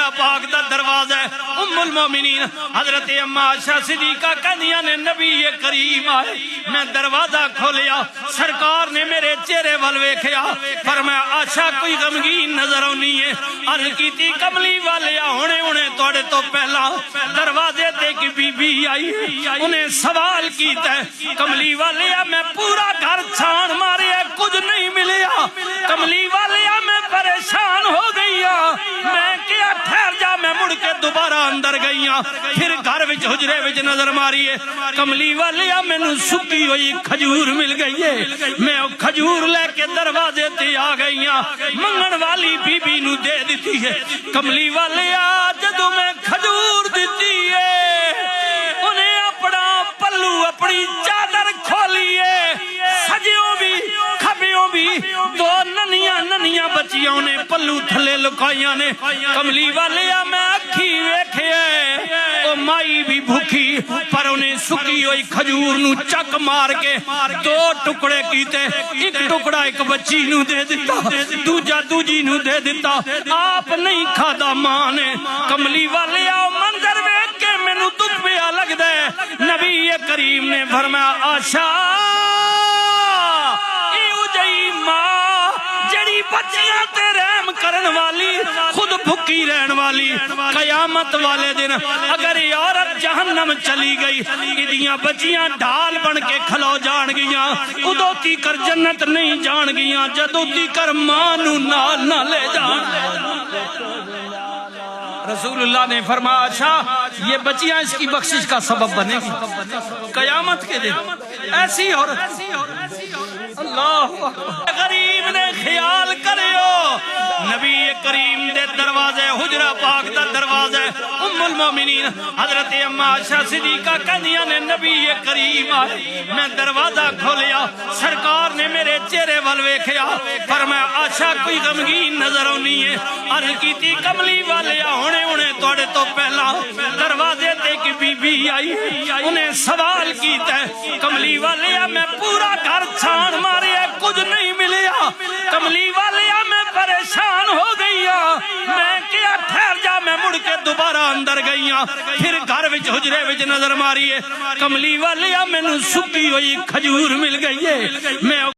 हुजरा पाक दा दरवाजा है। उम्मुल मोमिनीन हजरत अम्मा आयशा सिद्दीका कहदियां ने नबी करीम आए, मैं दरवाजा खोलिया, सरकार ने मेरे चेहरे वल वेखिया, फरमाया आशा कोई गमगीन नजर आउनी है। अर्ज कीती कमली वाले हुणे हुणे तुहाडे तो पहला दरवाजे ते की बीबी आई, उन्हें सवाल कीता कमली वाले मैं पूरा घर छान मारे कुछ नहीं मिलिया, कमली वाले मैं परेशान हो गई, मैं क्या ठहर जा, मैं मुड़ के दोबारा अंदर गई, फिर घर विच हुजरे विच नजर मारी है, कमली वाले मैनू सुकी हुई खजूर मिल गई है, मैं खजूर लेके दरवाजे ते आ गई, मंगण वाली बीबी नू दे दी है। कमली वाले जदों मैं खजूर दी है, उन्हें अपना पल्लू अपनी चादर खोली है, सजियों भी खबियों भी दो ननिया ननिया बच्चियों ने पल्लू थले लुकाइया ने। कमली वाले मैं अखी वेखे ओ माई भी भूखी, पर उन्हें सुकी हुई खजूर नू चक मार के दो टुकड़े कीते, एक टुकड़ा एक बच्ची नू दे दिता, दूजा दूजी नू दे दिता, आप नहीं खाता मां ने। कमली वाले मंजर वेख के मैनू दुख पिया लगदा है। नबी करीम ने फरमाया आशा बच्चियां ते रहम करन वाली, खुद भुखी रहन वाली, कयामत वाले दिन अगर औरत जहन्नम चली गई, इदियां बच्चियां ढाल बन के खलो जान गियां, उदों तीकर जन्नत नहीं जान गियां जदों तीकर मां नू नाल ना ले जान। रसूलुल्लाह ने फरमाया अच्छा ये बच्चियां इसकी बख्शिश का सबब बनेगी कयामत के दिन। ऐसी औरत अल्लाह गरीब ने ख्याल करियो, नबी करीम दे दरवाजे हुजरा पाक दा दरवाजा है। उम्मुल मोमिनीन हजरत अम्मा आयशा सिद्दीका कहदियां ने नबी करीम आए, मैं दरवाजा खोलिया, सरकार ने मेरे चेहरे वल वेखिया, फरमाया आशा कोई गमगीन नजर आउनी है। अर्ज कीती कमली वाले हुणे हुणे तुहाडे तो पहला दरवाजे ते की बीबी आई, उन्हें सवाल कीता कमली वाले मैं पूरा घर छान मारे कुछ नहीं मिलिया, कमली वाले मैं परेशान हो गई, मैं क्या ठहर जा, मैं मुड़ के दोबारा अंदर गई, फिर घर विच हुजरे विच नजर मारी है, कमली वाले मैनू सुकी हुई खजूर मिल गई है, मैं